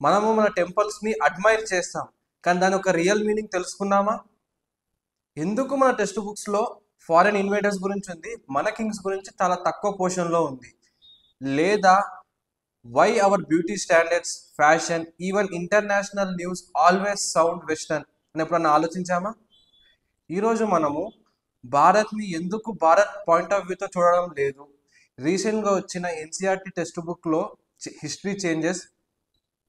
మనము మన టెంపుల్స్ని అడ్మైర్ చేస్తాం, కానీ దాని ఒక రియల్ మీనింగ్ తెలుసుకున్నామా? ఎందుకు మన టెక్స్ట్ బుక్స్లో ఫారెన్ ఇన్వేడర్స్ గురించి ఉంది, మన కింగ్స్ గురించి చాలా తక్కువ పోర్షన్లో ఉంది? లేదా why our beauty standards, fashion, even international news always sound western అని ఎప్పుడన్నా ఆలోచించామా? ఈరోజు మనము భారత్ని ఎందుకు భారత్ పాయింట్ ఆఫ్ వ్యూతో చూడడం లేదు, రీసెంట్గా వచ్చిన ఎన్సీఆర్టీ టెక్స్ట్ బుక్లో హిస్టరీ చేంజెస్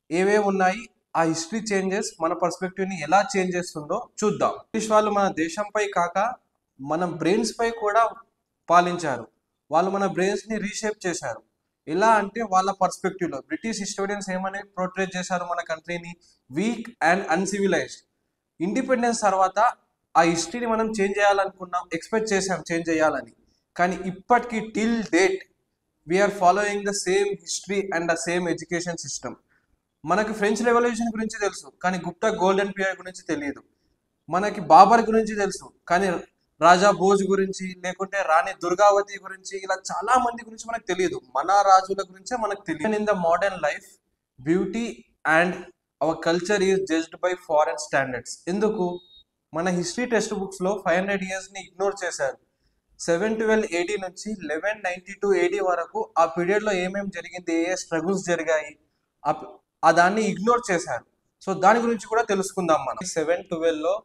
ఏవేవి ఉన్నాయి, ఆ హిస్టరీ చేంజెస్ మన పర్స్పెక్టివ్ని ఎలా చేంజ్ చేస్తుందో చూద్దాం. బ్రిటిష్ వాళ్ళు మన దేశంపై కాక మన బ్రెయిన్స్ పై కూడా పాలించారు. వాళ్ళు మన బ్రెయిన్స్ని రీషేప్ చేశారు. ఎలా అంటే వాళ్ళ పర్స్పెక్టివ్లో బ్రిటిష్ హిస్టోరియన్స్ ఏమని పోర్ట్రేట్ చేశారు మన కంట్రీని, వీక్ అండ్ అన్సివిలైజ్డ్. ఇండిపెండెన్స్ తర్వాత ఆ హిస్టరీని మనం చేంజ్ చేయాలనుకున్నాం, ఎక్స్పెక్ట్ చేసాం చేంజ్ చేయాలని, కానీ ఇప్పటికీ till date we are following the same history and the same education system. మనకి ఫ్రెంచ్ రెవల్యూషన్ గురించి తెలుసు, కానీ గుప్తా గోల్డెన్ పీరియడ్ గురించి తెలియదు. మనకి బాబర్ గురించి తెలుసు, కానీ రాజా భోజ్ గురించి, లేకుంటే రాణి దుర్గావతి గురించి, ఇలా చాలా మంది గురించి మనకు తెలియదు. మన రాజుల గురించే మనకు తెలియదు. In the modern life beauty and our culture is judged by foreign standards. ఎందుకు? మన హిస్టరీ టెక్స్ట్ బుక్స్లో 500 yearsని ఇగ్నోర్ చేశారు. 712 AD నుంచి 1192 AD వరకు ఆ పీరియడ్లో ఏమేమి జరిగింది, ఏ స్ట్రగుల్స్ జరిగాయి, ఆ దాన్ని ఇగ్నోర్ చేశారు. సో దాని గురించి కూడా తెలుసుకుందాం మనం. 712లో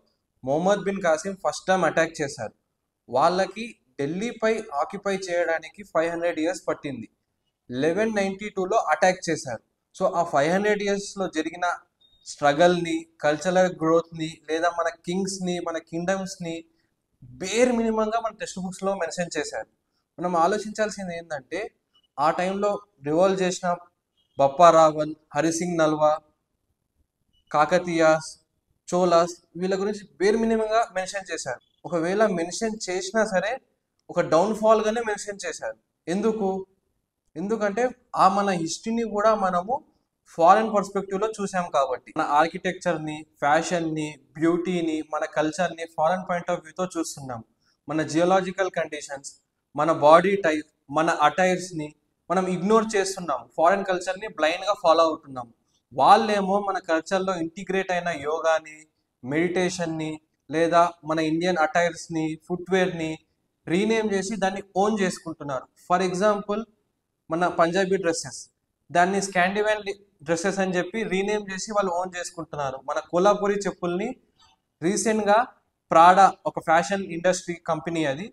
Muhammad bin Qasim first time attack చేశారు. వాళ్ళకి ఢిల్లీపై ఆక్యుపై చేయడానికి 500 years పట్టింది. 1192లో అటాక్ చేశారు. సో ఆ 500 yearsలో జరిగిన స్ట్రగల్ని, కల్చరల్ గ్రోత్ని, లేదా మన కింగ్స్ని, మన కింగ్డమ్స్ని బేర్ మినిమంగా మన టెక్స్ట్ బుక్స్లో మెన్షన్ చేశారు. మనం ఆలోచించాల్సింది ఏంటంటే, ఆ టైంలో రివాల్వ్ చేసిన బప్పా రావల్, హరిసింగ్ నల్వా, కాకతీయాస్, చోలాస్, వీళ్ళ గురించి బేర్ మినిమంగా మెన్షన్ చేశారు. ఒకవేళ మెన్షన్ చేసినా సరే ఒక డౌన్ఫాల్గానే మెన్షన్ చేశారు. ఎందుకంటే ఆ మన హిస్టరీని కూడా మనము ఫారెన్ పర్స్పెక్టివ్లో చూసాం కాబట్టి. మన ఆర్కిటెక్చర్ని, ఫ్యాషన్ని, బ్యూటీని, మన కల్చర్ని ఫారెన్ పాయింట్ ఆఫ్ వ్యూతో చూస్తున్నాం. మన జియోలాజికల్ కండిషన్స్, మన బాడీ టైప్, మన అటైర్స్ని మనం ఇగ్నోర్ చేస్తున్నాం. ఫారెన్ కల్చర్ని బ్లైండ్గా ఫాలో అవుతున్నాం. వాళ్ళేమో మన కల్చర్లో ఇంటిగ్రేట్ అయిన యోగాని, మెడిటేషన్ని, లేదా మన ఇండియన్ అటైర్స్ని, ఫుట్వేర్ని రీనేమ్ చేసి దాన్ని ఓన్ చేసుకుంటున్నారు. ఫర్ ఎగ్జాంపుల్ మన పంజాబీ డ్రెస్సెస్, దాన్ని స్కాండివెన్ డ్రెస్సెస్ అని చెప్పి రీనేమ్ చేసి వాళ్ళు ఓన్ చేసుకుంటున్నారు. మన కోలాపూరి చెప్పుల్ని రీసెంట్గా ప్రాడా, ఒక ఫ్యాషన్ ఇండస్ట్రీ కంపెనీ, అది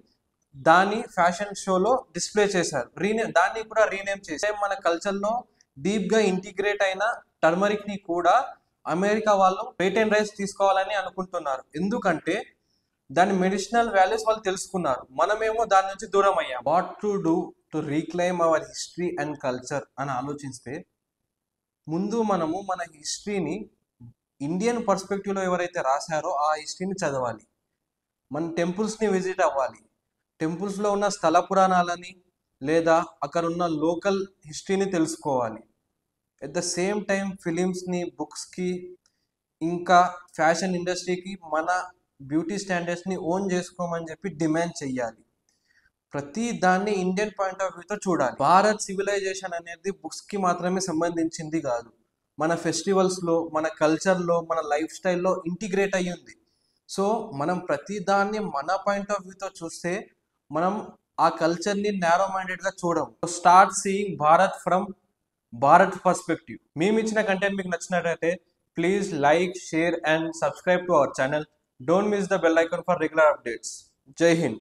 దాన్ని ఫ్యాషన్ షోలో డిస్ప్లే చేశారు. దాన్ని కూడా రీనేమ్ చేసి మన కల్చర్లో డీప్గా ఇంటిగ్రేట్ అయిన టర్మరిక్ని కూడా అమెరికా వాళ్ళు పేటెంట్ రైట్స్ తీసుకోవాలని అనుకుంటున్నారు. ఎందుకంటే దాని మెడిసినల్ వాల్యూస్ వాళ్ళు తెలుసుకున్నారు. మనమేమో దాని నుంచి దూరం అయ్యాం. What to do to reclaim our history and culture అని ఆలోచిస్తే, ముందు మనము మన హిస్టరీని ఇండియన్ పర్స్పెక్టివ్లో ఎవరైతే రాశారో ఆ హిస్టరీని చదవాలి. మన టెంపుల్స్ని విజిట్ అవ్వాలి. టెంపుల్స్లో ఉన్న స్థల పురాణాలని లేదా అక్కడ ఉన్న లోకల్ హిస్టరీని తెలుసుకోవాలి. ఎట్ ద సేమ్ టైం ఫిలిమ్స్ని, బుక్స్కి, ఇంకా ఫ్యాషన్ ఇండస్ట్రీకి మన బ్యూటీ స్టాండర్డ్స్ని ఓన్ చేసుకోమని చెప్పి డిమాండ్ చెయ్యాలి. ప్రతి దాన్ని ఇండియన్ పాయింట్ ఆఫ్ వ్యూతో చూడాలి. భారత్ సివిలైజేషన్ అనేది బుక్స్కి మాత్రమే సంబంధించింది కాదు. మన ఫెస్టివల్స్లో, మన కల్చర్లో, మన లైఫ్ స్టైల్లో ఇంటిగ్రేట్ అయ్యి ఉంది. సో మనం ప్రతి దాన్ని మన పాయింట్ ఆఫ్ వ్యూతో చూస్తే మనం ఆ కల్చర్ని నారో మైండెడ్గా చూడం. Start seeing Bharat from Bharat perspective. మేము ఇచ్చిన కంటెంట్ మీకు నచ్చినట్లయితే please like, share and subscribe to our channel. Don't miss the bell icon for regular updates. జై హింద్.